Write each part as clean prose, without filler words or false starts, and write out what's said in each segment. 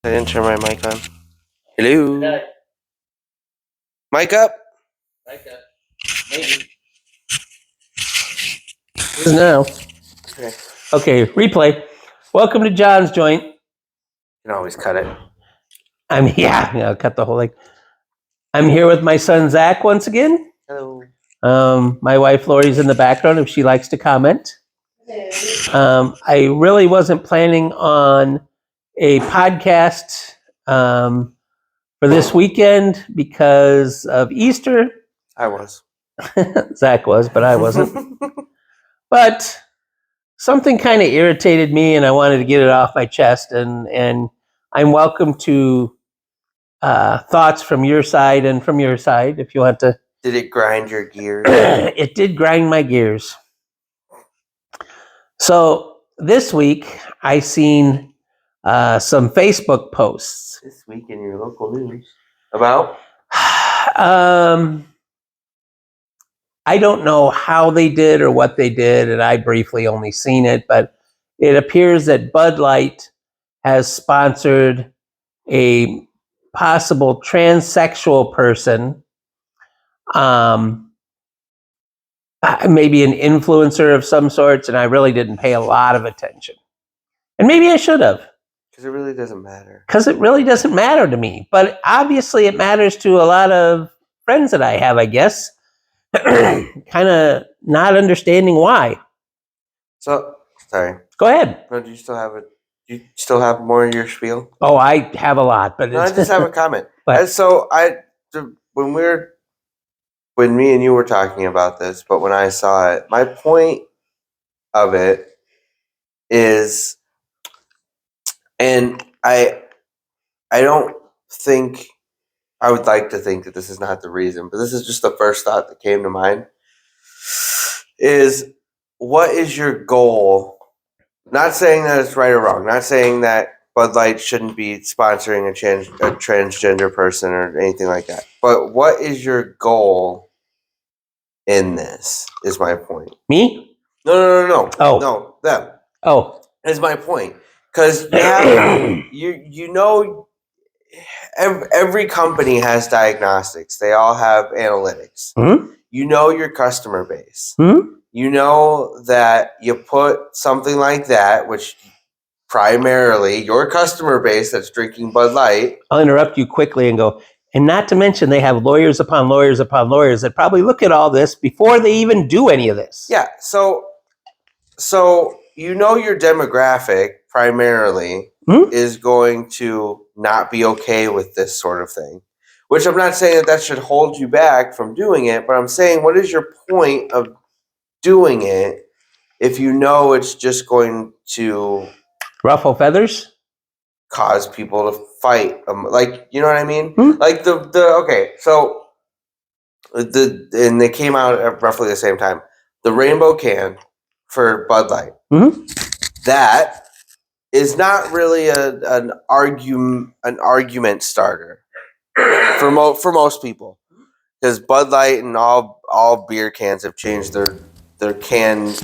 I didn't turn my mic on. Hello. Mic up. Maybe. Now. Okay. Okay, replay. Welcome to John's Joint. You can always cut it. I'll cut the whole thing. I'm here with my son Zach once again. Hello. My wife Lori's in the background if she likes to comment. I really wasn't planning on a podcast for this weekend because of Easter. I was. Zach was, but I wasn't. But something kind of irritated me, and I wanted to get it off my chest. And I'm welcome to thoughts from your side and from your side if you want to. Did it grind your gears? It did grind my gears. So this week I seen some Facebook posts. This week in your local news about? I don't know how they did or what they did, and I briefly only seen it, but it appears that Bud Light has sponsored a possible transsexual person, maybe an influencer of some sorts, and I really didn't pay a lot of attention. And maybe I should have. Because it really doesn't matter. Because it really doesn't matter to me. But obviously it matters to a lot of friends that I have, I guess. Kind of not understanding why. So, sorry. Go ahead. No, do you still have you still have more of your spiel? Oh, I have a lot, but No, I just have a comment. But, so when me and you were talking about this, but when I saw it, my point of it is, and I don't think, I would like to think that this is not the reason, but this is just the first thought that came to mind, is what is your goal? Not saying that it's right or wrong, not saying that Bud Light shouldn't be sponsoring a transgender person or anything like that, but what is your goal in this, is my point. Me? No. Oh. No, them. Oh. Is my point. Because you have, you know, every company has diagnostics. They all have analytics. Mm-hmm. You know your customer base. Mm-hmm. You know that you put something like that, which primarily your customer base that's drinking Bud Light. I'll interrupt you quickly and go, and not to mention they have lawyers upon lawyers upon lawyers that probably look at all this before they even do any of this. Yeah, so you know your demographic primarily is going to not be okay with this sort of thing, which I'm not saying that should hold you back from doing it, but I'm saying, what is your point of doing it if you know it's just going to ruffle feathers, cause people to fight? Like, you know what I mean? Like okay, so and they came out at roughly the same time. The rainbow can for Bud Light. That is not really an argument starter for most people, because Bud Light and all beer cans have changed their can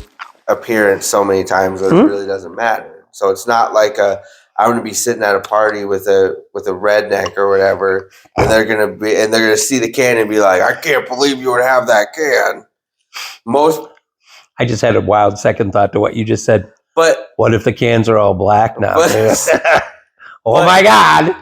appearance so many times that it really doesn't matter. So it's not like I'm gonna be sitting at a party with a redneck or whatever, and they're gonna see the can and be like, I can't believe you would have that can. I just had a wild second thought to what you just said. But what if the cans are all black now? My God!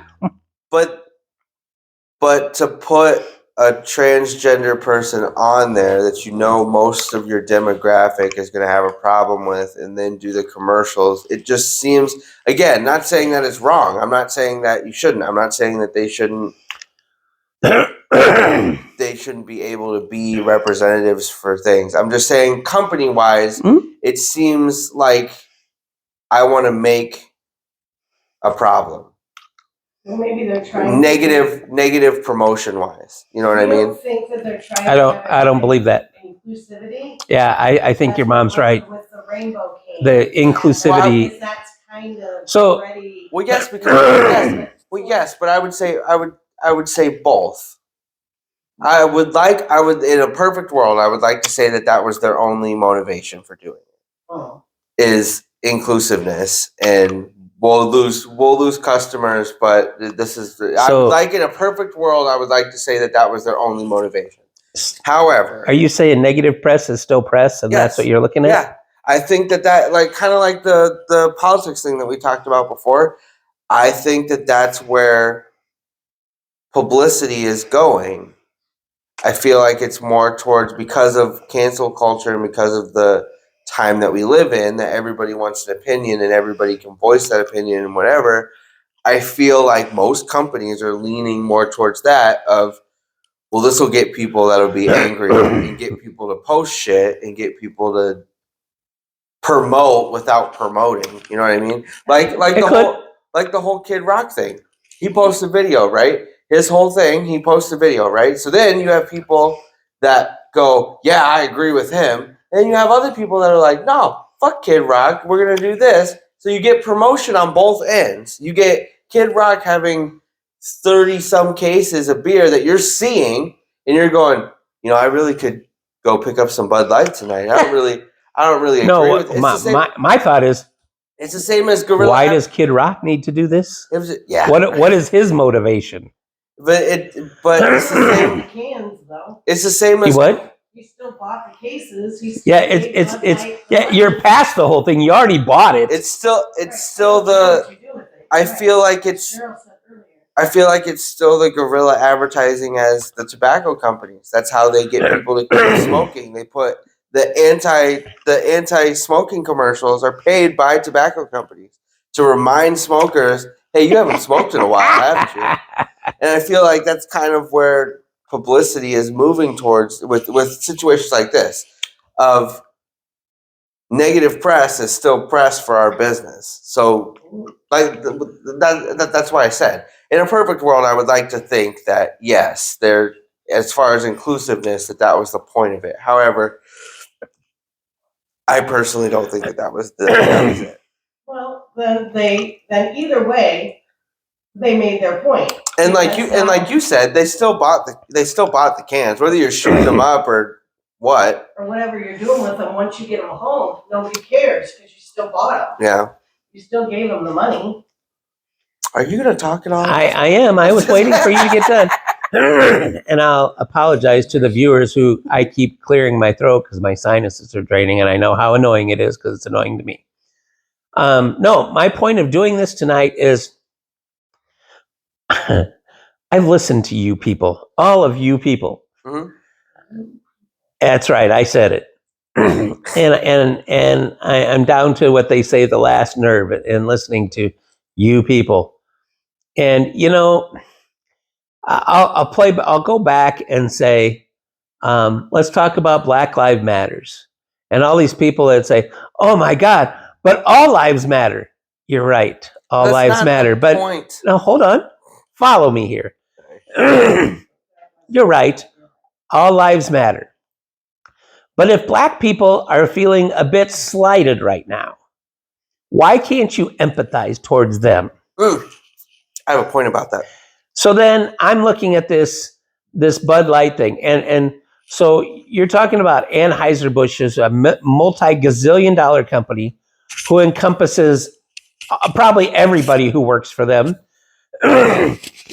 But to put a transgender person on there that you know most of your demographic is going to have a problem with, and then do the commercials, it just seems, again, not saying that it's wrong. I'm not saying that you shouldn't. I'm not saying that they shouldn't be able to be representatives for things. I'm just saying, company-wise, it seems like I want to make a problem. Well, maybe they're trying negative promotion-wise. You know what I mean? You think that they're trying I don't believe that. Inclusivity? Yeah, I think your mom's right. With the rainbow cane. The inclusivity. Well, that's kind of so already. Well, yes, because yes, but I would say both. I would in a perfect world, I would like to say that was their only motivation for doing it. Is inclusiveness and we'll lose customers, but this is So- like in a perfect world, I would like to say that was their only motivation. However, Are you saying negative press is still press, and that's Yes. what you're looking at? yeah, I think that like kind of like the politics thing that we talked about before. I think that's where publicity is going. I feel like it's more towards, because of cancel culture and because of the time that we live in, that everybody wants an opinion and everybody can voice that opinion and whatever. I feel like most companies are leaning more towards that of, well, this will get people that'll be angry and get people to post shit and get people to promote without promoting. You know what I mean? Like It could. the whole Kid Rock thing. He posted a video, right? His whole thing, he posted a video, right? So then you have people that go, yeah, I agree with him. And then you have other people that are like, no, fuck Kid Rock. We're going to do this. So you get promotion on both ends. You get Kid Rock having 30 some cases of beer that you're seeing, and you're going, I really could go pick up some Bud Light tonight. I don't really agree No, with it. my thought is, It's the same as Gorilla. why does Kid Rock need to do this? Yeah. What is his motivation? But it's the same. The cans though. It's the same He as what? He still bought the cases. He still Yeah, gave it's Bud Light the yeah. money. You're past the whole thing. You already bought it. it's still What the. you do with it. I Right. feel like it's. Cheryl said earlier. I feel like it's still the guerrilla advertising as the tobacco companies. That's how they get people to quit smoking. They put the anti-smoking commercials are paid by tobacco companies to remind smokers, hey, you haven't smoked in a while, haven't you? And I feel like that's kind of where publicity is moving towards with situations like this of negative press is still press for our business. So like that's why I said, in a perfect world, I would like to think that yes, there, as far as inclusiveness, that was the point of it. However, I personally don't think that was it. Well, then either way, they made their point. And like you said, they still bought the cans, whether you're shooting them up or what. Or whatever you're doing with them, once you get them home, nobody cares because you still bought them. Yeah. You still gave them the money. Are you gonna talk at all? I am. I was waiting for you to get done. And I'll apologize to the viewers who I keep clearing my throat because my sinuses are draining, and I know how annoying it is because it's annoying to me. No, my point of doing this tonight is I've listened to you people, all of you people. Mm-hmm. That's right, I said it. and I'm down to what they say, the last nerve in listening to you people. And I'll go back and say, let's talk about Black Lives Matters. And all these people that say, oh my God, but all lives matter. You're right. All lives matter. But point. no, hold on. Follow me here. You're right. All lives matter. But if Black people are feeling a bit slighted right now, why can't you empathize towards them? I have a point about that. So then I'm looking at this Bud Light thing, and so you're talking about Anheuser-Busch is a multi-gazillion-dollar company who encompasses probably everybody who works for them.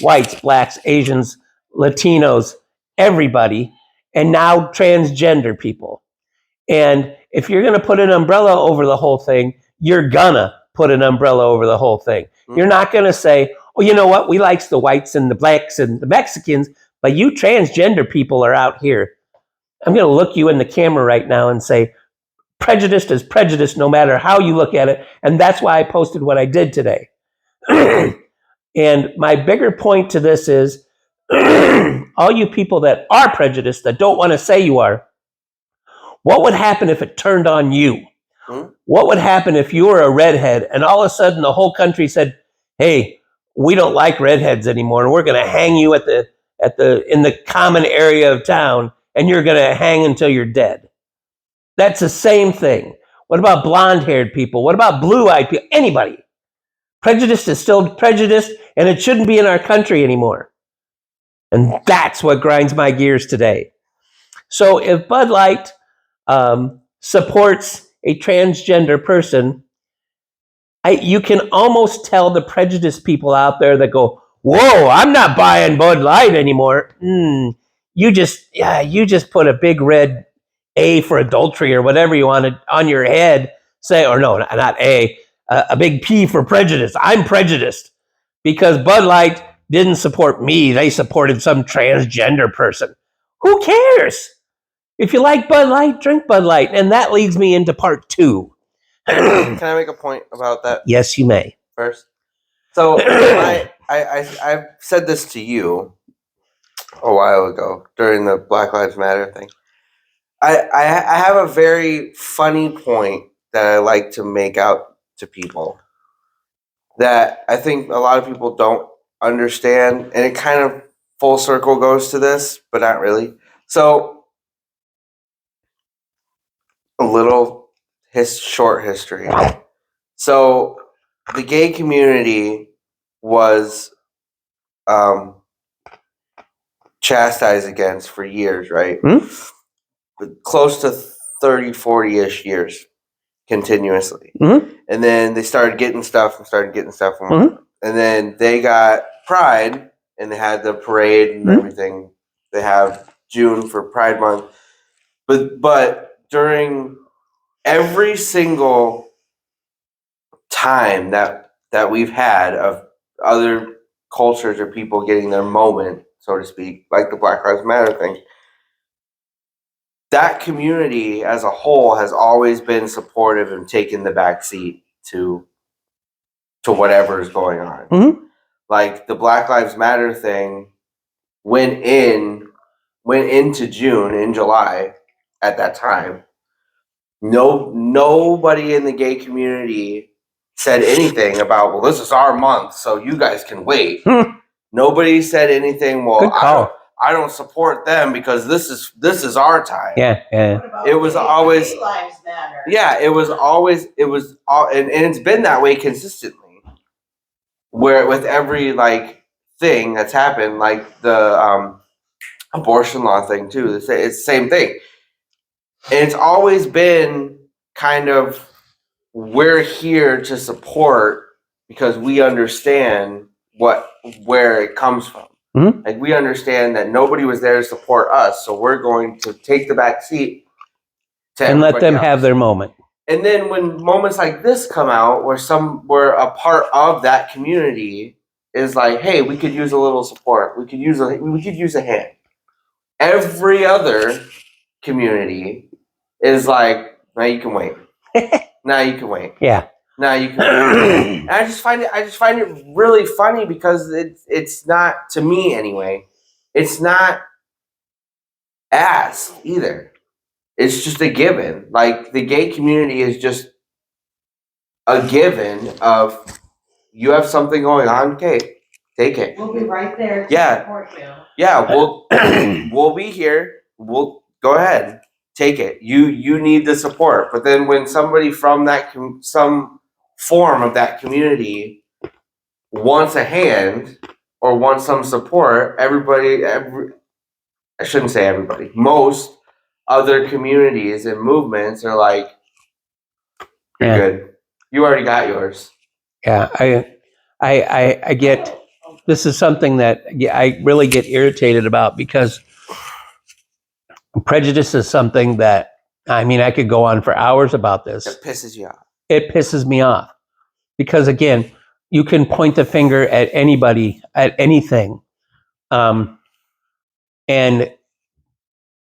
Whites, blacks, Asians, Latinos, everybody, and now transgender people. And if you're going to put an umbrella over the whole thing, you're gonna put an umbrella over the whole thing. Mm-hmm. You're not going to say, oh, you know what, we likes the whites and the blacks and the Mexicans, but you transgender people are out here. I'm going to look you in the camera right now and say, prejudice is prejudice no matter how you look at it. And that's why I posted what I did today. And my bigger point to this is, all you people that are prejudiced, that don't want to say you are, what would happen if it turned on you? What would happen if you were a redhead and all of a sudden the whole country said, hey, we don't like redheads anymore, and we're going to hang you in the common area of town, and you're going to hang until you're dead? That's the same thing. What about blonde-haired people? What about blue-eyed people? Anybody. Prejudice is still prejudice, and it shouldn't be in our country anymore. And that's what grinds my gears today. So if Bud Light supports a transgender person, you can almost tell the prejudiced people out there that go, "Whoa, I'm not buying Bud Light anymore." You just put a big red A for adultery or whatever you wanted on your head. Say, or no, not a big P for prejudice. I'm prejudiced because Bud Light didn't support me. They supported some transgender person. Who cares? If you like Bud Light, drink Bud Light. And that leads me into part 2. Can I make a point about that Yes, you may. first? So I've said this to you a while ago during the Black Lives Matter thing. I have a very funny point that I like to make out to people that I think a lot of people don't understand, and it kind of full circle goes to this, but not really. So a little short history. So the gay community was chastised against for years, right? Close to 30, 40-ish years continuously. And then they started getting stuff. And then they got Pride, and they had the parade and everything. They have June for Pride Month. But during every single time that we've had of other cultures or people getting their moment, so to speak, like the Black Lives Matter thing, that community as a whole has always been supportive and taken the back seat to whatever is going on. Like the Black Lives Matter thing went into June, in July at that time. Nobody in the gay community said anything about, well, this is our month, so you guys can wait. Nobody said anything, well, I don't support them because this is our time. Yeah. It was always Lives Matter. Yeah, it was and it's been that way consistently. Where with every thing that's happened, like the abortion law thing too, it's the same thing. And it's always been kind of, we're here to support because we understand where it comes from. Like we understand that nobody was there to support us, so we're going to take the back seat and let them have their moment. And then when moments like this come out, where a part of that community is like, hey, we could use a little support. We could use a hand. Every other community is like, now you can wait. Now you can wait. Yeah. Now you can wait. And I just find it really funny because it's not, to me anyway, it's not asked either. It's just a given. Like the gay community is just a given of, you have something going on, okay, take it. We'll be right there to Yeah. support you. Yeah, we'll be here. We'll go ahead, take it. You need the support. But then when somebody from some form of that community wants a hand or wants some support, I shouldn't say everybody, most other communities and movements are like, you're good. You already got yours. Yeah, I get, this is something that I really get irritated about because prejudice is something that, I mean, I could go on for hours about this. It pisses you off. It pisses me off because, again, you can point the finger at anybody, at anything. And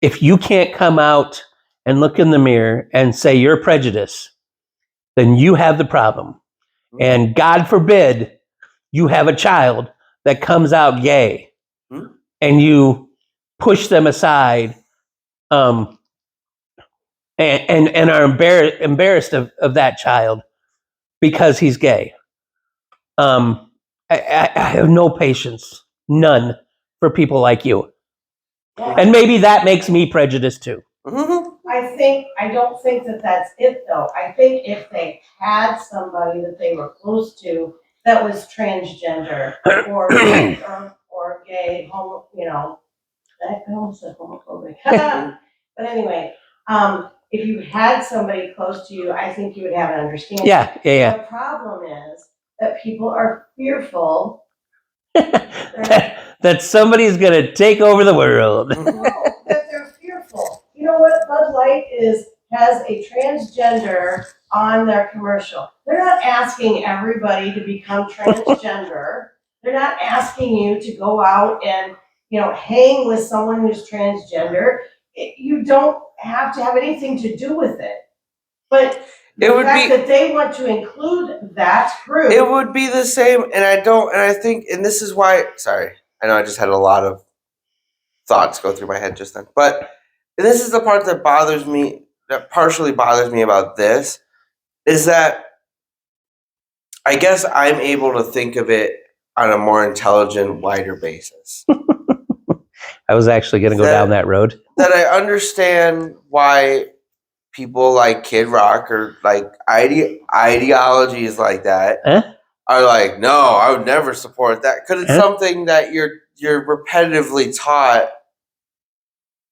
if you can't come out and look in the mirror and say you're prejudiced, then you have the problem. And God forbid you have a child that comes out gay and you push them aside and are embarrassed of that child because he's gay. I have no patience, none, for people like you. And maybe that makes me prejudiced too. I don't think that that's it though. I think if they had somebody that they were close to that was transgender or gay, I almost said homophobic. But anyway, if you had somebody close to you, I think you would have an understanding. Yeah. The problem is that people are fearful that somebody's going to take over the world. that they're fearful. You know what? Bud Light has a transgender on their commercial. They're not asking everybody to become transgender. They're not asking you to go out and, hang with someone who's transgender. You don't have to have anything to do with it. But the fact that they want to include that group. It would be the same, and I think, and this is why, sorry, I know I just had a lot of thoughts go through my head just then, but this is the part that partially bothers me about this, is that I guess I'm able to think of it on a more intelligent, wider basis. I was actually going to go down that road. That I understand why people like Kid Rock or like ideologies like that are like, no, I would never support that, because it's something that you're repetitively taught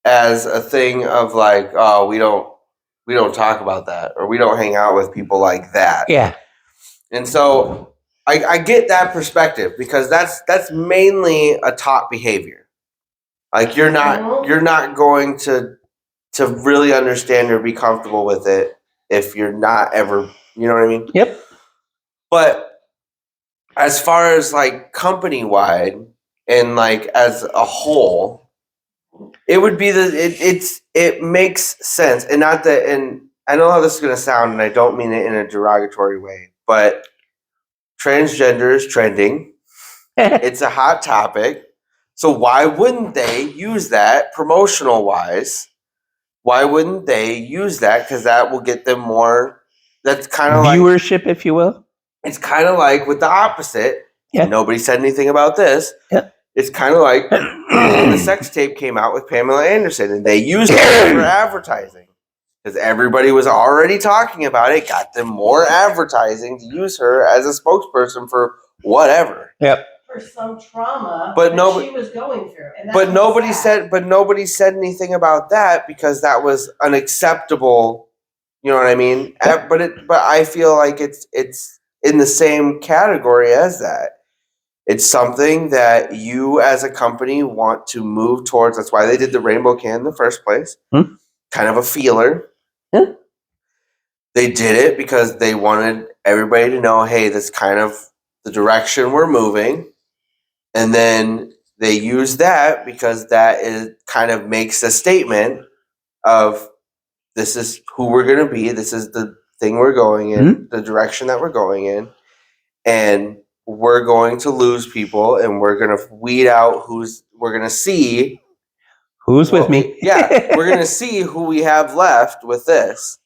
as a thing of like, oh, we don't talk about that, or we don't hang out with people like that. Yeah. And so I get that perspective, because that's mainly a taught behavior. Like you're not going to really understand or be comfortable with it if you're not ever, you know what I mean? Yep. But as far as like company wide and like as a whole, it would be it makes sense. And not that, and I know how this is going to sound, and I don't mean it in a derogatory way, but transgender is trending. It's a hot topic. So why wouldn't they use that promotional wise? Why wouldn't they use that? Because that will get them more. That's kind of viewership, if you will. It's kind of like with the opposite. Yeah. Nobody said anything about this. Yeah. It's kind of like when the sex tape came out with Pamela Anderson, and they used it for advertising because everybody was already talking about it. Got them more advertising to use her as a spokesperson for whatever. Yep. For some trauma but she was going through. And but nobody said anything about that, because that was unacceptable. You know what I mean? But I feel like it's in the same category as that. It's something that you as a company want to move towards. That's why they did the rainbow can in the first place. Kind of a feeler. They did it because they wanted everybody to know, hey, that's kind of the direction we're moving. And then they use that because that kind of makes a statement of, this is who we're going to be. This is the thing we're going in, the direction that we're going in. And we're going to lose people, and we're going to weed out we're going to see who's with me. We're going to see who we have left with this.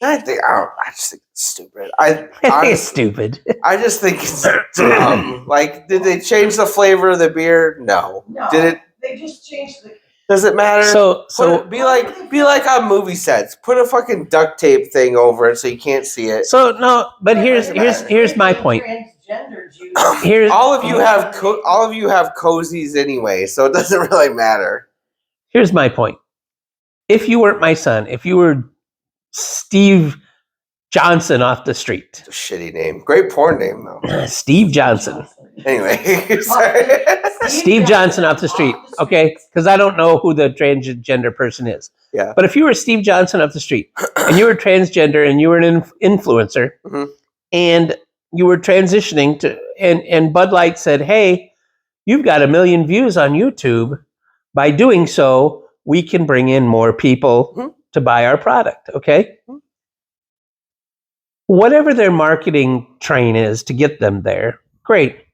And I just think it's stupid. It's stupid. I just think it's dumb. Like, did they change the flavor of the beer? No. Did it? They just changed the. Does it matter? So be like on movie sets. Put a fucking duct tape thing over it so you can't see it. So no, but here's my point. All of you have cozies anyway, so it doesn't really matter. Here's my point. If you weren't my son, if you were Steve Johnson off the street. It's a shitty name. Great porn name though. Steve Johnson. Anyway, sorry. Steve Johnson off the street. Okay, because I don't know who the transgender person is. Yeah. But if you were Steve Johnson off the street and you were transgender and you were an influencer and you were transitioning to, and Bud Light said, hey, you've got 1 million views on YouTube. By doing so, we can bring in more people to buy our product. Okay. Whatever their marketing train is to get them there, great.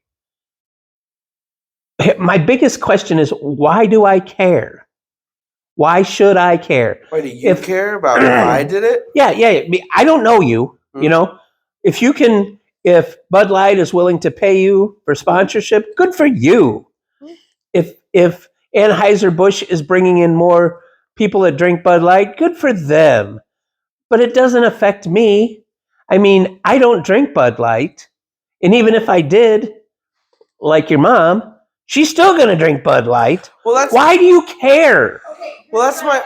My biggest question is, why do I care? Why should I care? Why do you care about if I did it? Yeah. I don't know you. You know, if Bud Light is willing to pay you for sponsorship, good for you. If Anheuser-Busch is bringing in more people that drink Bud Light, good for them. But it doesn't affect me. I mean, I don't drink Bud Light. And even if I did, like your mom, she's still going to drink Bud Light. Why do you care? Okay, Well, that's my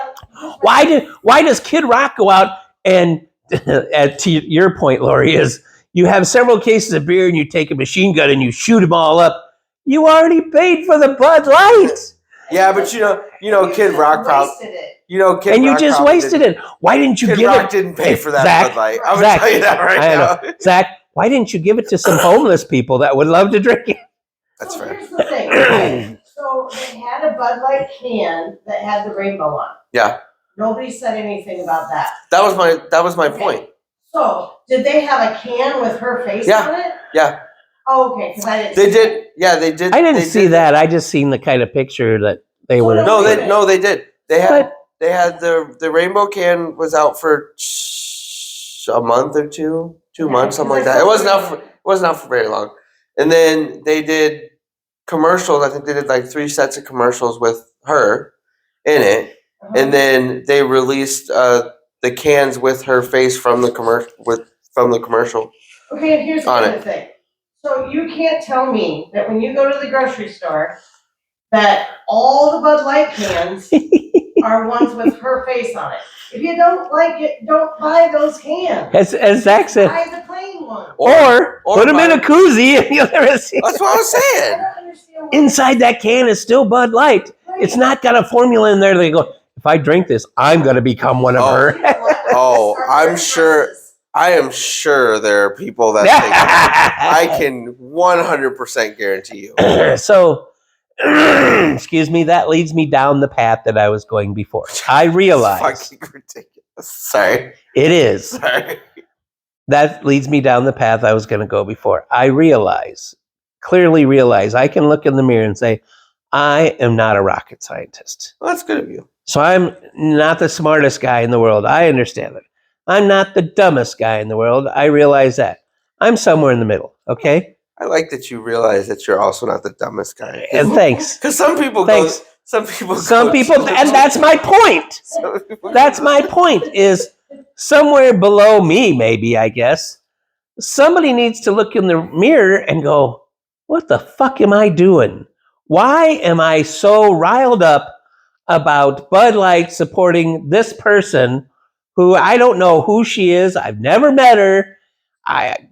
Why does Kid Rock go out and to your point, Lori, is you have several cases of beer and you take a machine gun and you shoot them all up. You already paid for the Bud Light. Yeah, but you know, Kid Rock wasted it. Kid And you Rock just probably wasted didn't- it. Why didn't you Kid give Rock it? didn't pay for that Zach, Bud Light. I'm gonna Zach, tell you that right I now. know. Zach, why didn't you give it to some homeless people that would love to drink it? That's So fair. here's the thing, okay? So they had a Bud Light can that had the rainbow on it. Yeah, Nobody said anything about that. that was my Okay. point. So, did they have a can with her face Yeah. on it? Yeah, Oh, okay, because I didn't. they see did. it. Yeah, they did. I didn't they see did. that. I just seen the kind of picture that they So were. no- They did. They But had the rainbow can was out for a month or two months, something like that. It wasn't out for very long. And then they did commercials. I think they did like 3 sets of commercials with her in it, and then they released the cans with her face from the commercial. Okay, and here's the on other it. thing. So you can't tell me that when you go to the grocery store, that all the Bud Light cans are ones with her face on it. If you don't like it, don't buy those cans. as Zach said, Buy the plain one. or put them in a buy- koozie and you'll never see. That's what I was I saying. don't understand why. Inside that can is still Bud Light. It's not got a formula in there. They go, if I drink this, I'm going to become one of Oh. her. You know what? Oh, Start I'm wearing sure- glasses. I am sure there are people that think that. I can 100% guarantee you. So, excuse me, that leads me down the path that I was going before. I realize It's fucking ridiculous. Sorry. it is. Sorry. That leads me down the path I was going to go before. I clearly realize, I can look in the mirror and say, I am not a rocket scientist. Well, that's good of you. So I'm not the smartest guy in the world. I understand that. I'm not the dumbest guy in the world. I realize that. I'm somewhere in the middle, okay? I like that you realize that you're also not the dumbest guy. And thanks. Because some people Thanks. go. Some people. And that's my point. That's my point, is somewhere below me, maybe, I guess, somebody needs to look in the mirror and go, what the fuck am I doing? Why am I so riled up about Bud Light supporting this person who I don't know who she is? I've never met her.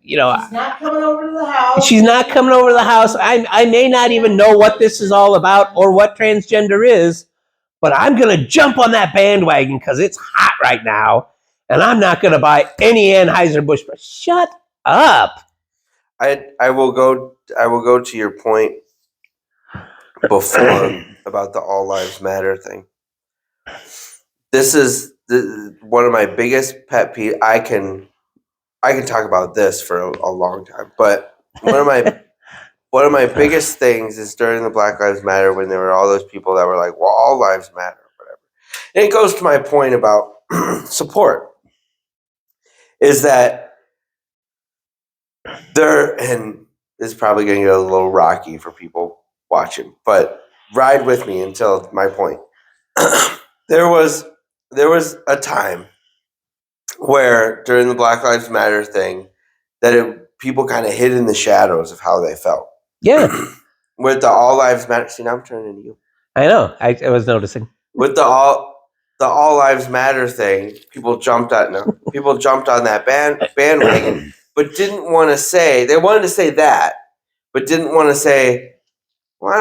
She's not coming over to the house. She's not coming over to the house. I may not even know what this is all about or what transgender is, but I'm going to jump on that bandwagon because it's hot right now, and I'm not going to buy any Anheuser-Busch. Shut up. I will go to your point before about the All Lives Matter thing. This is one of my biggest pet peeves. I can talk about this for a long time, but one of my biggest things is during the Black Lives Matter, when there were all those people that were like, well, all lives matter, or whatever. And it goes to my point about support, is that and this is probably going to get a little rocky for people watching, but ride with me until my point. There was a time where during the Black Lives Matter thing that people kind of hid in the shadows of how they felt. Yeah, With the All Lives Matter, see, now I'm turning to you. I know. I was noticing. With the All Lives Matter thing, people jumped on that bandwagon, but didn't want to say, they wanted to say that, but didn't want to say, well, I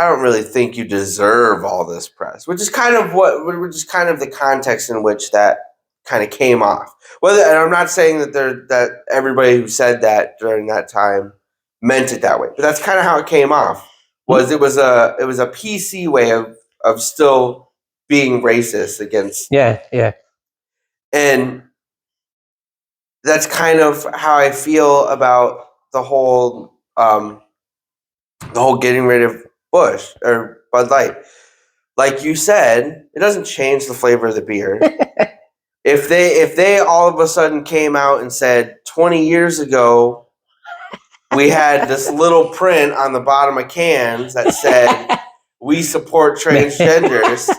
don't really think you deserve all this press, which is kind of the context in which that kind of came off. And I'm not saying that everybody who said that during that time meant it that way, but that's kind of how it came off. It was a PC way of still being racist against. Yeah. And that's kind of how I feel about the whole getting rid of Busch or Bud Light. Like you said, it doesn't change the flavor of the beer. If they all of a sudden came out and said 20 years ago we had this little print on the bottom of cans that said we support transgenders,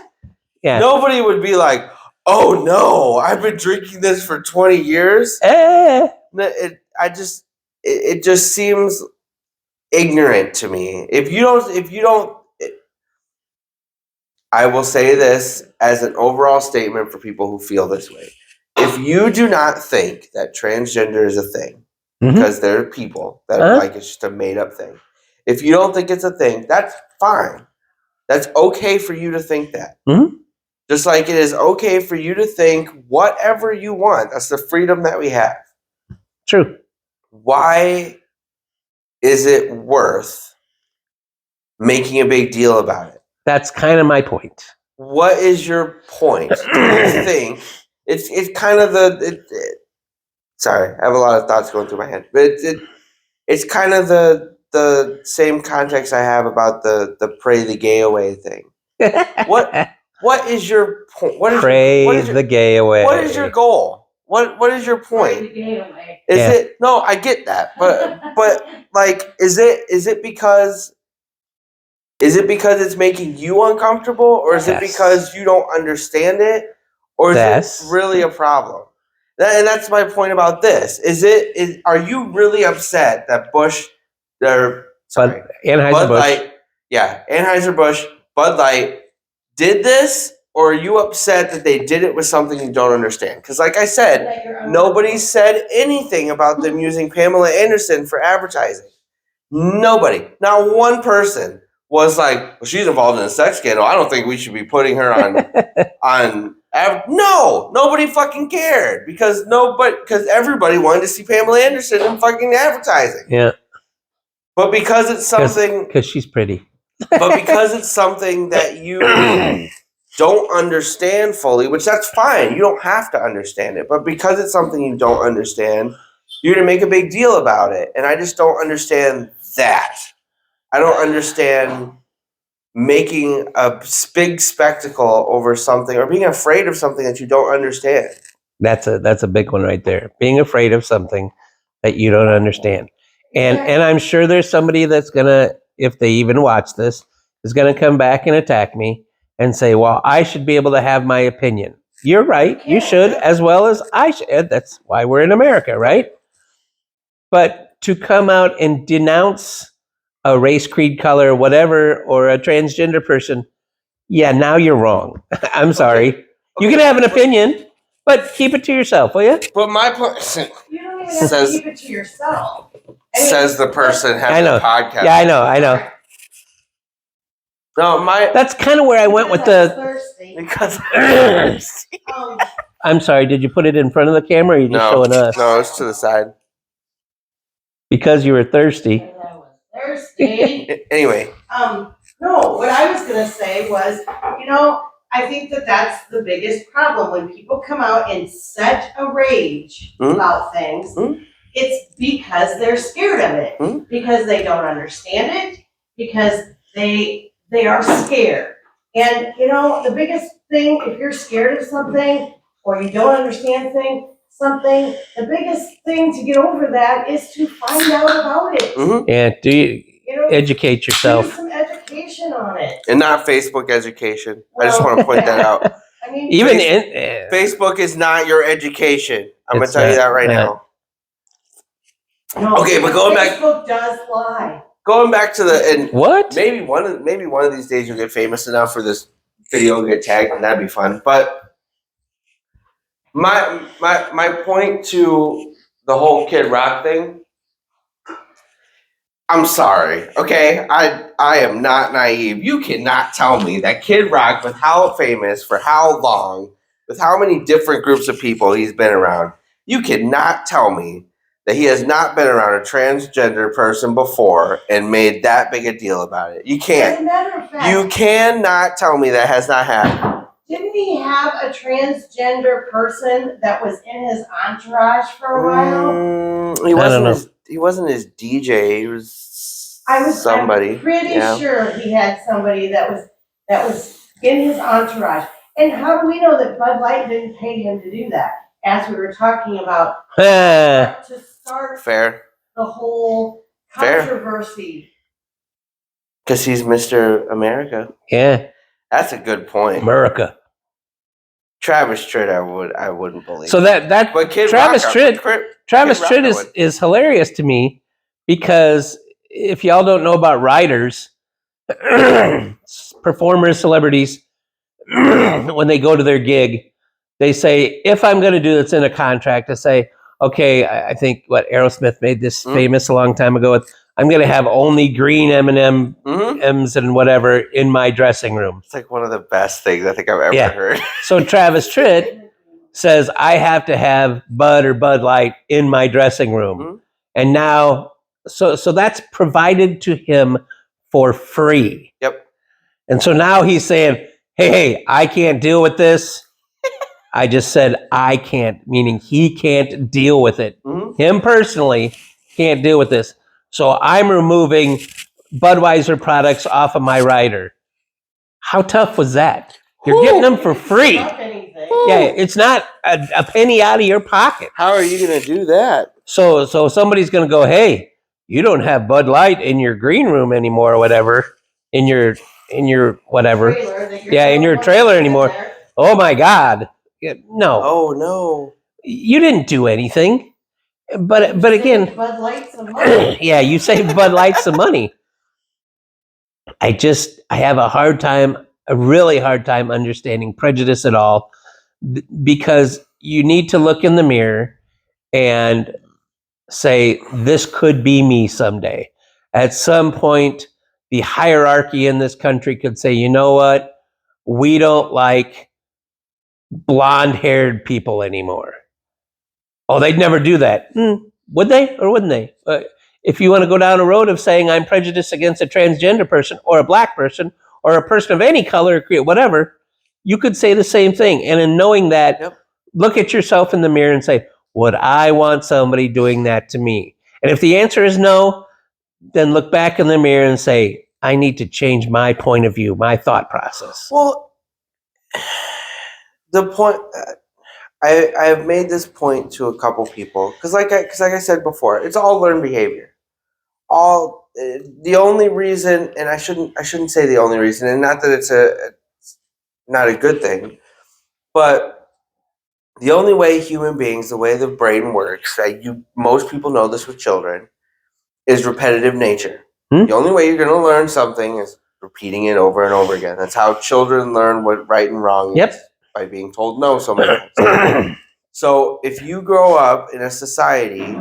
Yeah. nobody would be like, oh no, I've been drinking this for 20 years. It just seems ignorant to me. If you don't I will say this as an overall statement for people who feel this way. If you do not think that transgender is a thing, Mhm. because there are people that Huh? like it's just a made up thing. If you don't think it's a thing, that's fine. That's okay for you to think that. Mhm. Just like it is okay for you to think whatever you want. That's the freedom that we have. True. Why is it worth making a big deal about it? That's kind of my point. What is your point? Do you think it's kind of sorry, I have a lot of thoughts going through my head, but it's kind of the same context I have about the pray the gay away thing. What is your point? Pray the gay away. What is your goal? What is your point? Pray the gay away. Is Yeah. it no? I get that, but like, is it because it's making you uncomfortable, or is it Yes. because you don't understand it, or is Yes. it really a problem? And that's my point about this. Are you really upset that Bush, or sorry, But Anheuser-Busch. Bud Light, yeah, Anheuser-Busch, Bud Light did this, or are you upset that they did it with something you don't understand? Because like I said, That you're nobody said anything about them using Pamela Anderson for advertising. Nobody. Not one person was like, well, she's involved in a sex scandal. I don't think we should be putting her on no, nobody fucking cared because everybody wanted to see Pamela Anderson in fucking advertising. Yeah. But because it's something Because she's pretty. but because it's something that you don't understand fully, which that's fine. You don't have to understand it. But because it's something you don't understand, you're going to make a big deal about it. And I just don't understand that. I don't understand making a big spectacle over something or being afraid of something that you don't understand. That's a big one right there. Being afraid of something that you don't understand. And I'm sure there's somebody that's gonna, if they even watch this, is gonna come back and attack me and say, well, I should be able to have my opinion. You're right, you should, as well as I should. That's why we're in America, right? But to come out and denounce a race, creed, color, whatever, or a transgender person, yeah, now you're wrong. I'm sorry. You can have an opinion, but keep it to yourself, will you? But my point You don't even have Says- to keep it to yourself. I mean, says the person I having know. a podcast. Yeah, I know. No, That's kind of where I went with because the. I'm thirsty. because I'm sorry, did you put it in front of the camera or are you just showing us? No, it's to the side. Because you were thirsty. And I was thirsty. Anyway, No, what I was gonna say was, I think that that's the biggest problem, when people come out in such a rage Hmm? about things, Hmm? it's because they're scared of it, Hmm? because they don't understand it, because they are scared. And, the biggest thing, if you're scared of something, or you don't understand something, the biggest thing to get over that is to find out about it. mhm. Yeah, do you educate Do yourself? some education on it. And not Facebook education. I just want to point that out. I mean, Even Face- in. Facebook is not your education. I'm going It's to tell you that right not. now. no, Okay, but going back- Facebook does lie. Going back to and What? maybe one of these days you'll get famous enough for this video to get tagged, and that'd be fun. But my point to the whole Kid Rock thing, I'm sorry, okay? I am not naive. You cannot tell me that Kid Rock, with how famous, for how long, with how many different groups of people he's been around, you cannot tell me that he has not been around a transgender person before and made that big a deal about it. You As can't. a matter of fact, You cannot tell me that has not happened. didn't he have a transgender person that was in his entourage for a while? He I don't know. he wasn't his DJ. He was I'm somebody. pretty yeah. sure he had somebody that was in his entourage. And how do we know that Bud Light didn't pay him to do that? As we were talking about, to start Fair. the whole Fair. controversy. Because he's Mr. America. Yeah, That's a good point. America. Travis Tritt, I wouldn't believe. So that but Kid Travis Rock, Tritt- Travis Kid Rock Tritt would. is hilarious to me because if y'all don't know about writers, performers, celebrities when they go to their gig, they say, if I'm going to do this in a contract, to say, okay, I think what Aerosmith made this famous a long time ago with, I'm going to have only green M&Ms and whatever in my dressing room. It's like one of the best things I think I've ever heard. So Travis Tritt says, I have to have Bud or Bud Light in my dressing room. And now, so that's provided to him for free. Yep. And so now he's saying, hey, I can't deal with this. I just said I can't, meaning he can't deal with it. Him personally can't deal with this. So I'm removing Budweiser products off of my rider. How tough was that? You're getting them for free. Yeah, it's not a penny out of your pocket. How are you going to do that? So somebody's going to go, hey, you don't have Bud Light in your green room anymore or whatever, in your whatever. In your trailer anymore. Oh my God. No. Oh no. You didn't do anything. But again, Bud Light some money. yeah, you saved Bud Light some money. I have a really hard time understanding prejudice at all, because you need to look in the mirror and say, this could be me someday. At some point, the hierarchy in this country could say, you know what? We don't like blonde-haired people anymore. Oh, they'd never do that. Would they or wouldn't they? If you want to go down a road of saying I'm prejudiced against a transgender person or a black person or a person of any color, whatever, you could say the same thing. And in knowing that, look at yourself in the mirror and say, would I want somebody doing that to me? And if the answer is no, then look back in the mirror and say, I need to change my point of view, my thought process. Well, the point, I've made this point to a couple people, because like I said before, it's all learned behavior. The only reason, and I shouldn't say the only reason, and not that it's not a good thing, but the only way human beings, the way the brain works, most people know this with children, is repetitive nature. The only way you're going to learn something is repeating it over and over again. That's how children learn what right and wrong is, by being told no so many times. So if you grow up in a society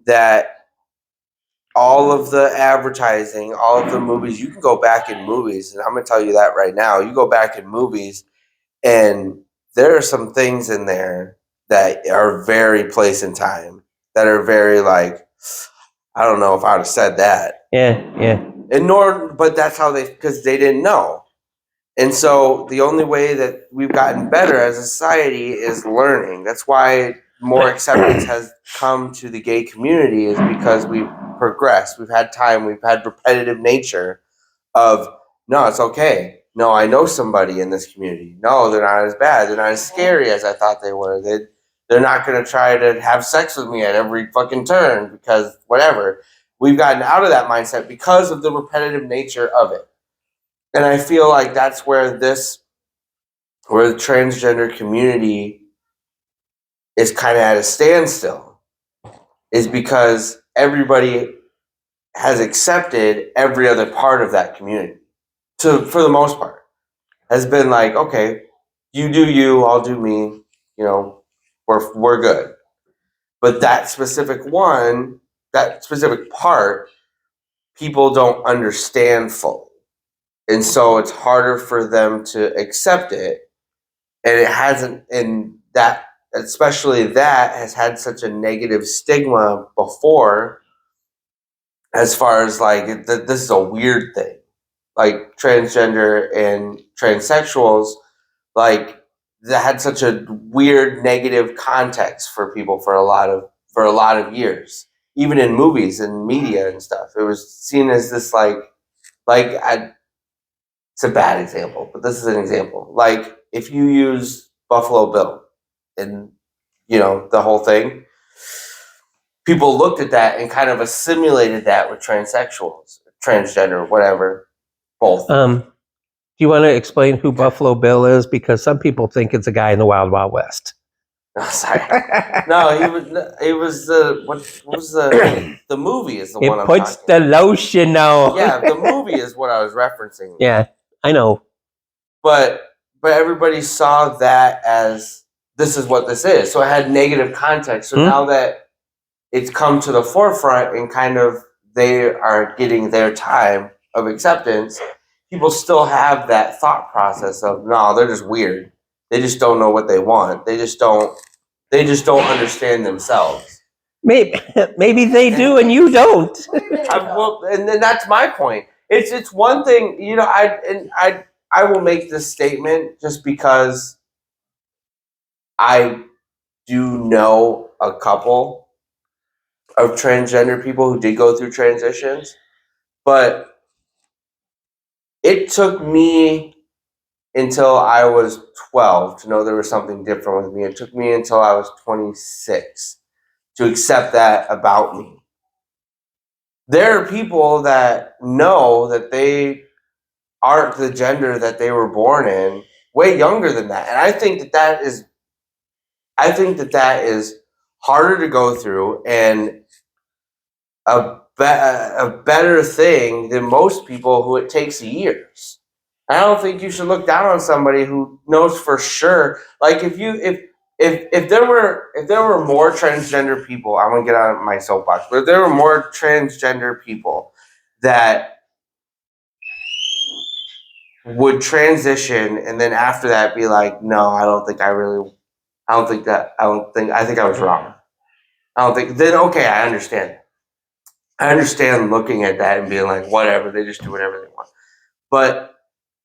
that all of the advertising, all of the movies, you can go back in movies, and I'm going to tell you that right now. You go back in movies, and there are some things in there that are very place and time, that are very like, I don't know if I would have said that. Yeah. But that's how because they didn't know. And so the only way that we've gotten better as a society is learning. That's why more acceptance has come to the gay community, is because we've progressed. We've had time. We've had repetitive nature of, no, it's okay. No, I know somebody in this community. No, they're not as bad. They're not as scary as I thought they were. They're not going to try to have sex with me at every fucking turn because whatever. We've gotten out of that mindset because of the repetitive nature of it. And I feel like that's where the transgender community is kind of at a standstill, is because everybody has accepted every other part of that community. For the most part, has been like, okay, you do you, I'll do me, we're good. But that specific part, people don't understand fully. And so it's harder for them to accept it. And it hasn't, and that, especially that, has had such a negative stigma before, as far as like, this is a weird thing. Like transgender and transsexuals, like that had such a weird negative context for people for a lot of years. Even in movies and media and stuff, it was seen as this it's a bad example, but this is an example. Like if you use Buffalo Bill and the whole thing, people looked at that and kind of assimilated that with transsexuals, transgender, whatever. Both. Do you want to explain who Buffalo Bill is? Because some people think it's a guy in the Wild Wild West. Oh, sorry. No, he was the what was the movie is the one I'm talking about. It puts the lotion on. Yeah, the movie is what I was referencing. Yeah, I know. But everybody saw that as this is what this is. So it had negative context. So Hmm. now that it's come to the forefront and kind of they are getting their time of acceptance, people still have that thought process of no, they're just weird. They just don't know what they want. They just don't understand themselves. Maybe they do and you don't. Wait a minute, though. Well, and then that's my point. It's one thing, you know. I will make this statement just because I do know a couple of transgender people who did go through transitions, but it took me until I was 12 to know there was something different with me. It took me until I was 26 to accept that about me. There are people that know that they aren't the gender that they were born in way younger than that. And I think that is harder to go through and a better thing than most people who it takes years. I don't think you should look down on somebody who knows for sure. Like if there were more transgender people, I'm gonna get on my soapbox, but if there were more transgender people that would transition and then after that be like, no, I think I was wrong. Then okay, I understand. I understand looking at that and being like, whatever, they just do whatever they want. But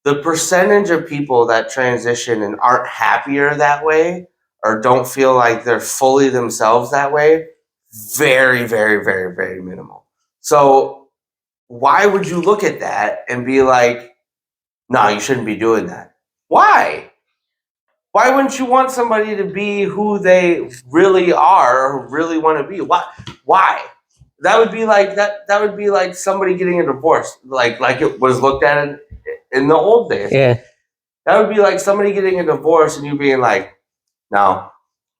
the percentage of people that transition and aren't happier that way or don't feel like they're fully themselves that way, very, very, very, very minimal. So why would you look at that and be like, no, you shouldn't be doing that? Why? Why wouldn't you want somebody to be who they really are or really want to be? Why? That would be like somebody getting a divorce, like it was looked at in the old days. Yeah. That would be like somebody getting a divorce and you being like, no,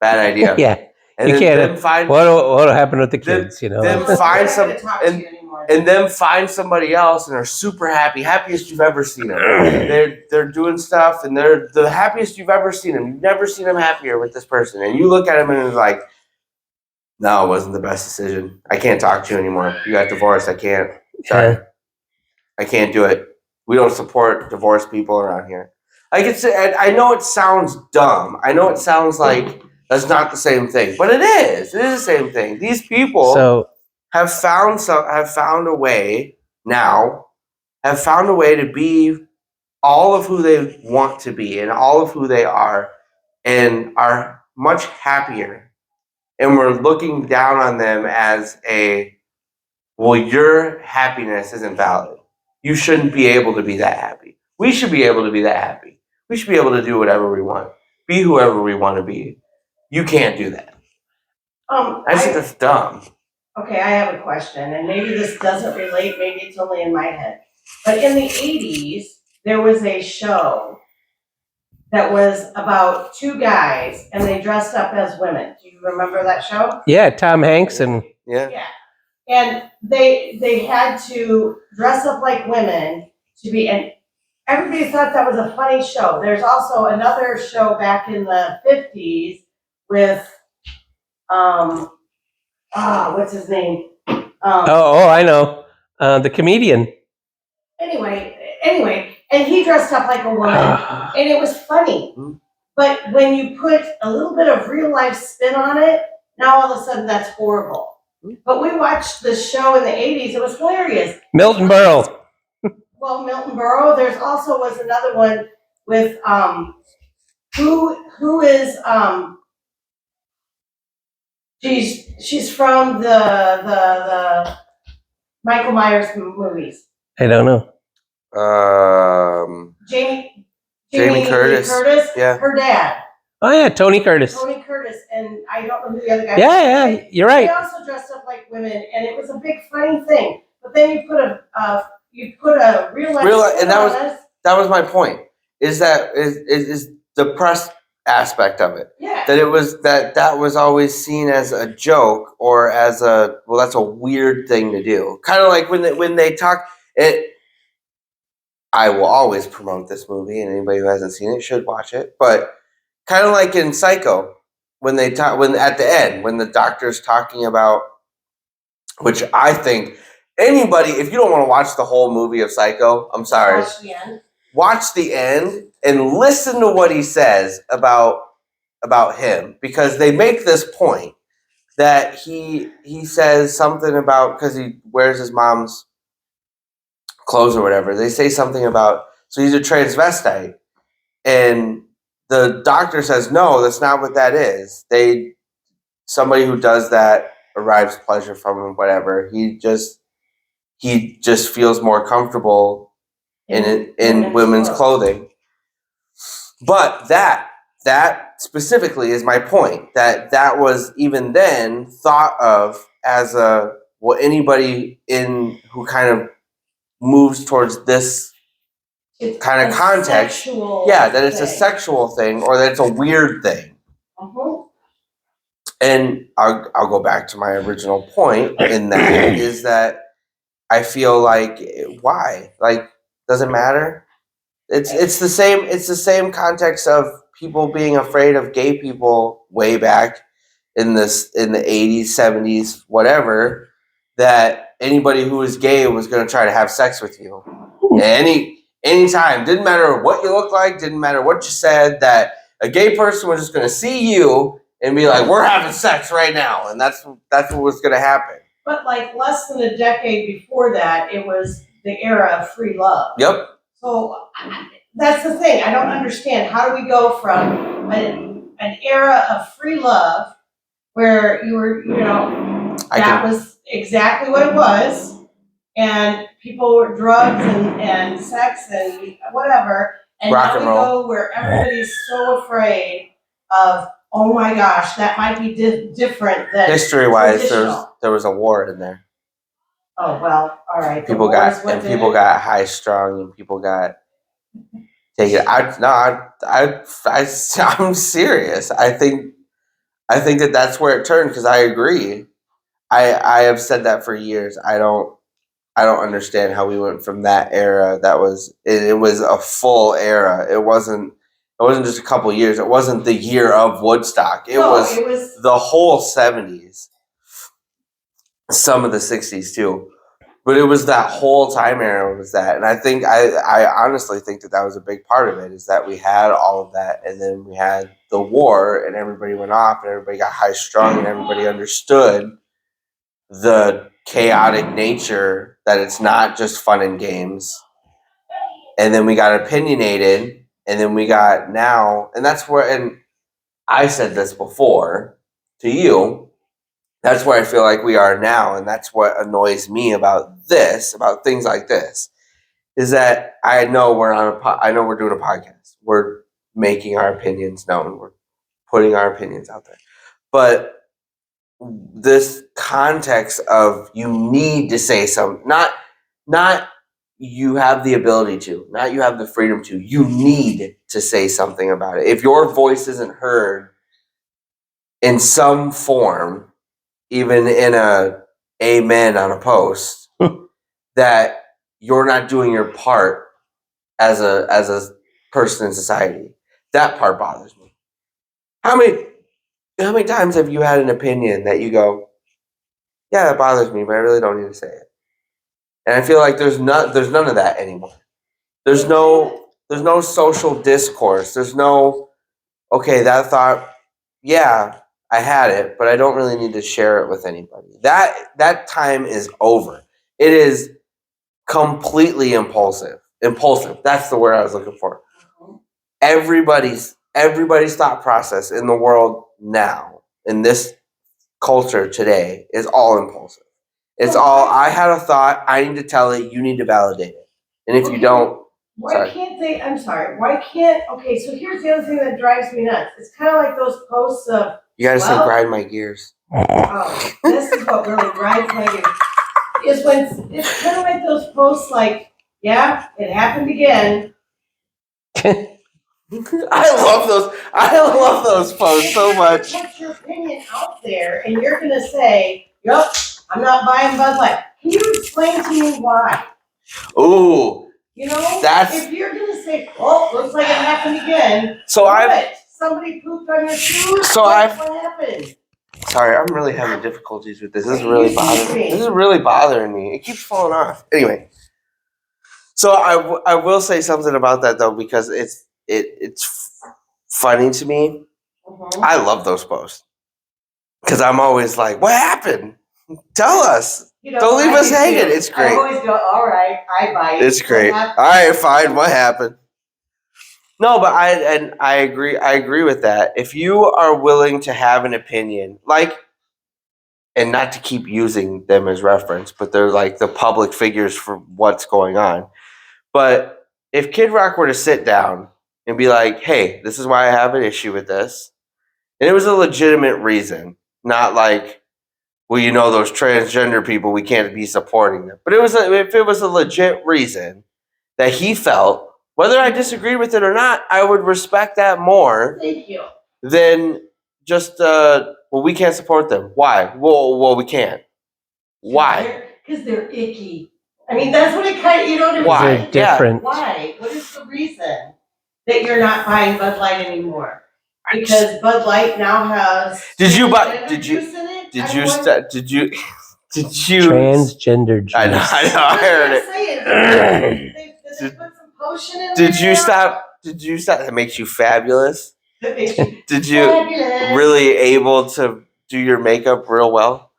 bad idea. Yeah. And You then can't. them find What'll happen with the kids, you know? them Well, find we're not some gonna talk to you anymore. and then find somebody else and are super happy, happiest you've ever seen them. They're doing stuff and they're the happiest you've ever seen them. You've never seen them happier with this person, and you look at them and it's like, no, it wasn't the best decision. I can't talk to you anymore. You got divorced. I can't. Sorry, Yeah. I can't do it. We don't support divorced people around here. Like I know it sounds dumb. I know it sounds like that's not the same thing, but it is. It is the same thing. These people So have found a way to be all of who they want to be and all of who they are and are much happier, and we're looking down on them as your happiness isn't valid. You shouldn't be able to be that happy. We should be able to be that happy. We should be able to do whatever we want, be whoever we want to be. You can't do that. I just think that's dumb. Okay, I have a question, and maybe this doesn't relate, maybe it's only in my head. But in the 80s, there was a show that was about two guys, and they dressed up as women. Do you remember that show? yeah, Tom Hanks and Yeah. Yeah. And they had to dress up like women to be, and everybody thought that was a funny show. There's also another show back in the 50s with, what's his name? I know. The comedian. Anyway, and he dressed up like a woman, and it was funny. Mhm. But when you put a little bit of real life spin on it, now all of a sudden that's horrible. But we watched the show in the 80s, it was hilarious. Milton Berle. Well, Milton Berle, there's also was another one with, who is, she's from the Michael Myers movies. I don't know. Jamie Jamie Curtis. Yeah. Her dad, Oh yeah, Tony Curtis. Tony Curtis, and I don't know who the other guy. Yeah, was. you're They right. also dressed up like women, and it was a big funny thing. But then you put a real life spin and that on was- us. That was my point. Is the press aspect of it. Yeah. That it was that was always seen as a joke or as that's a weird thing to do. Kind of like when they talk it. I will always promote this movie, and anybody who hasn't seen it should watch it. But kind of like in Psycho, when at the end, when the doctor's talking about, which I think anybody, if you don't want to watch the whole movie of Psycho, I'm sorry, Watch the end. watch the end and listen to what he says about him, because they make this point that he says something about, because he wears his mom's clothes or whatever. They say something about, so he's a transvestite, and the doctor says, no, that's not what that is. Somebody who does that derives pleasure from him, whatever. He just feels more comfortable in women's clothing. But that specifically is my point, that was even then thought of as what anybody who kind of moves towards this It's kind of a context, sexual that it's a thing. sexual thing, or that it's a weird thing. Mhm. And I'll go back to my original point in that is that I feel like, why? Like, does it matter? It's the same context of people being afraid of gay people way back in the 80s, 70s, whatever, that anybody who was gay was going to try to have sex with you. Anytime, didn't matter what you looked like, didn't matter what you said, that a gay person was just going to see you and be like, we're having sex right now, and that's what was going to happen. But like less than a decade before that, it was the era of free love. Yep. So that's the thing. I don't understand. How do we go from an era of free love where you were, that was exactly what it was, and people were drugs and sex and whatever, and rock now and we roll. go where everybody's so afraid of, oh my gosh, that might be different than history-wise. traditional. There was a war in there. Oh well, all right. People got high strung, and people got taken. I'm serious. I think that that's where it turned, because I agree. I have said that for years. I don't understand how we went from that era. That was it was a full era. It wasn't just a couple years. It wasn't the year of Woodstock. It was the whole 70s. Some of the 60s too. But it was that whole time era was that. And I think, I honestly think that was a big part of it, is that we had all of that, and then we had the war, and everybody went off, and everybody got high strung, and everybody understood the chaotic nature, that it's not just fun and games. And then we got opinionated, and then we got now, and that's where, and I said this before to you, that's where I feel like we are now, and that's what annoys me about things like this, is that I know we're doing a podcast. We're making our opinions known. We're putting our opinions out there. But this context of, you need to say something, not you have the ability to, not you have the freedom to, you need to say something about it. If your voice isn't heard in some form, even in a amen on a post, that you're not doing your part as a person in society. That part bothers me. How many times have you had an opinion that you go, yeah, that bothers me, but I really don't need to say it? And I feel like there's none of that anymore. There's no social discourse. There's no, okay, that thought, yeah, I had it, but I don't really need to share it with anybody. That time is over. It is completely impulsive. Impulsive. That's the word I was looking for. Everybody's thought process in the world now, in this culture today, is all impulsive. It's all, I had a thought, I need to tell it, you need to validate it. And if you don't, why can't they, okay, so here's the other thing that drives me nuts. It's kind of like those posts of, you gotta say grind my gears. oh, this is what really grinds my gears. Is when, it's kind of like those posts like, yeah, it happened again. I love those posts so much. Put your opinion out there, and you're gonna say, "Yep, I'm not buying Bud Light." Can you explain to me why? Ooh, You know, That's- if you're gonna say, "Oh, looks like it happened again," So what? Somebody pooped on your shoes. So what I've- happened? Sorry, I'm really having difficulties with this. This is Are really you bothering kidding me. me? This is really bothering me. It keeps falling off. Anyway, so I will say something about that though, because it's funny to me. Mhm. I love those posts because I'm always like, "What happened? Tell us. You know, Don't leave I us do hanging." too. It's great. I always go, "All right, I bite." It's great. What All happened? right, fine. What happened? No, but I agree. I agree with that. If you are willing to have an opinion, like, and not to keep using them as reference, but they're like the public figures for what's going on. But if Kid Rock were to sit down and be like, "Hey, this is why I have an issue with this," and it was a legitimate reason, not like, "Well, you know, those transgender people, we can't be supporting them." But if it was a legit reason that he felt, whether I disagreed with it or not, I would respect that more Thank you. than just, well, we can't support them. Why? Well, we can't. Why? Because they're icky. I mean, that's what it kind of, you know what I mean? Why? They're different. Why? What is the reason that you're not buying Bud Light anymore? Because Bud Light now has Did you buy- transgender did you- juice in it? Did I you wonder- st- did you did you Transgender juice. I know, I heard it. They put some potion in Did there. you stop? Did you stop? That makes you fabulous. That makes you Did you fabulous. really able to do your makeup real well?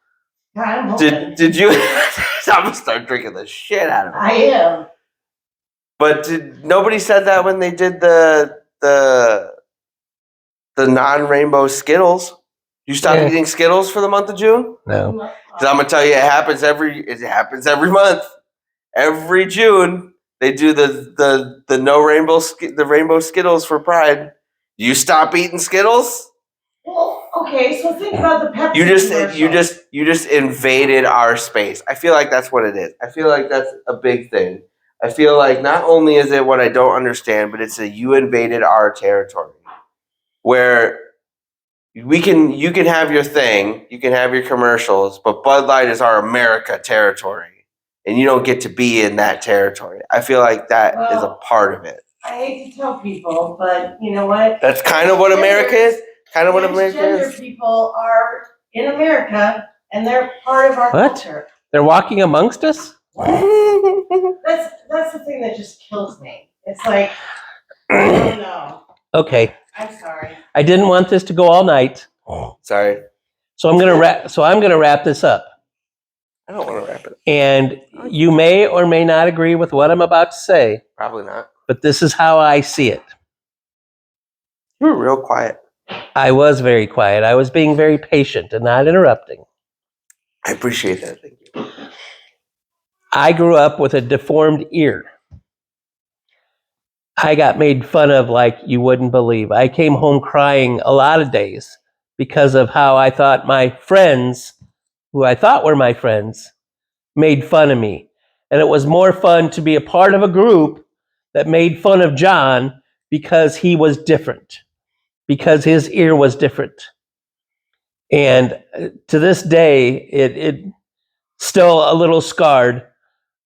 I'm hoping. Did you? I'm gonna start drinking the shit out of it. I am. But nobody said that when they did the non-rainbow Skittles. You stop Yeah. eating Skittles for the month of June? No. Because I'm gonna tell you, it happens every month. Every June they do the no rainbow the rainbow Skittles for Pride. You stop eating Skittles? Well, okay, so think about the Pepsi You just invaded our space. I feel like that's what it is. I feel like that's a big thing. I feel like not only is it what I don't understand, but it's you invaded our territory. Where you can have your thing, you can have your commercials, but Bud Light is our America territory. And you don't get to be in that territory. I feel like that is a Well, part of it. I hate to tell people, but you know what? That's kind of what America is. Kind of what America Transgender is. people are in America, and they're part of our What? culture. They're walking amongst us? That's the thing that just kills me. It's like, I don't know. Okay. I'm sorry. I didn't want this to go all night. Sorry. So I'm gonna wrap this up. I don't want to wrap it. And you may or may not agree with what I'm about to say, Probably not. but this is how I see it. You were real quiet. I was very quiet. I was being very patient and not interrupting. I appreciate that. Thank you. I grew up with a deformed ear. I got made fun of like you wouldn't believe. I came home crying a lot of days because of how I thought my friends, who I thought were my friends, made fun of me. And it was more fun to be a part of a group that made fun of John because he was different, because his ear was different. And to this day, it still a little scarred.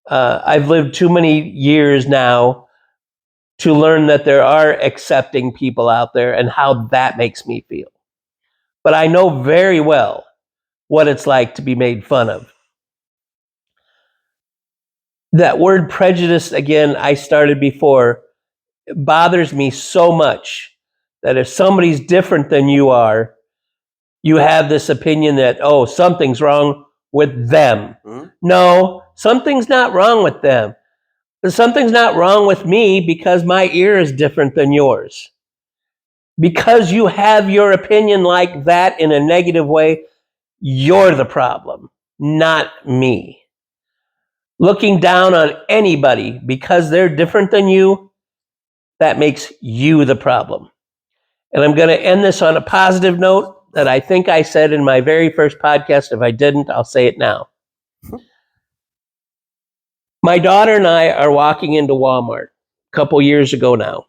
I've lived too many years now to learn that there are accepting people out there and how that makes me feel. But I know very well what it's like to be made fun of. That word prejudice, again, I started before, it bothers me so much that if somebody's different than you are, you have this opinion that, oh, something's wrong with them. Hmm? No, something's not wrong with them. Something's not wrong with me because my ear is different than yours. Because you have your opinion like that in a negative way, you're the problem, not me. Looking down on anybody because they're different than you, that makes you the problem. And I'm going to end this on a positive note that I think I said in my very first podcast. If I didn't, I'll say it now. My daughter and I are walking into Walmart a couple years ago now.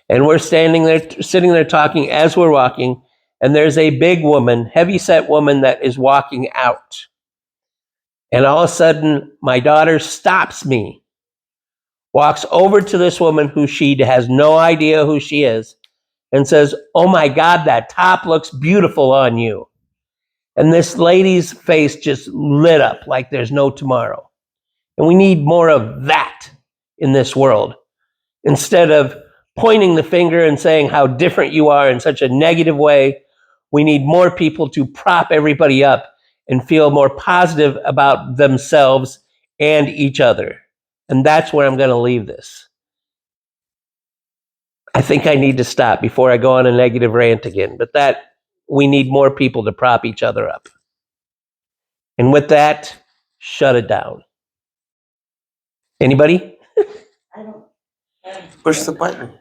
And we're sitting there talking as we're walking, and there's a big woman, heavy-set woman that is walking out. And all of a sudden, my daughter stops me walks over to this woman who she has no idea who she is and says, "Oh my God, that top looks beautiful on you." And this lady's face just lit up like there's no tomorrow. And we need more of that in this world. Instead of pointing the finger and saying how different you are in such a negative way, we need more people to prop everybody up and feel more positive about themselves and each other. And that's where I'm going to leave this. I think I need to stop before I go on a negative rant again, but that we need more people to prop each other up. And with that, shut it down. Anybody? I don't. Push the button.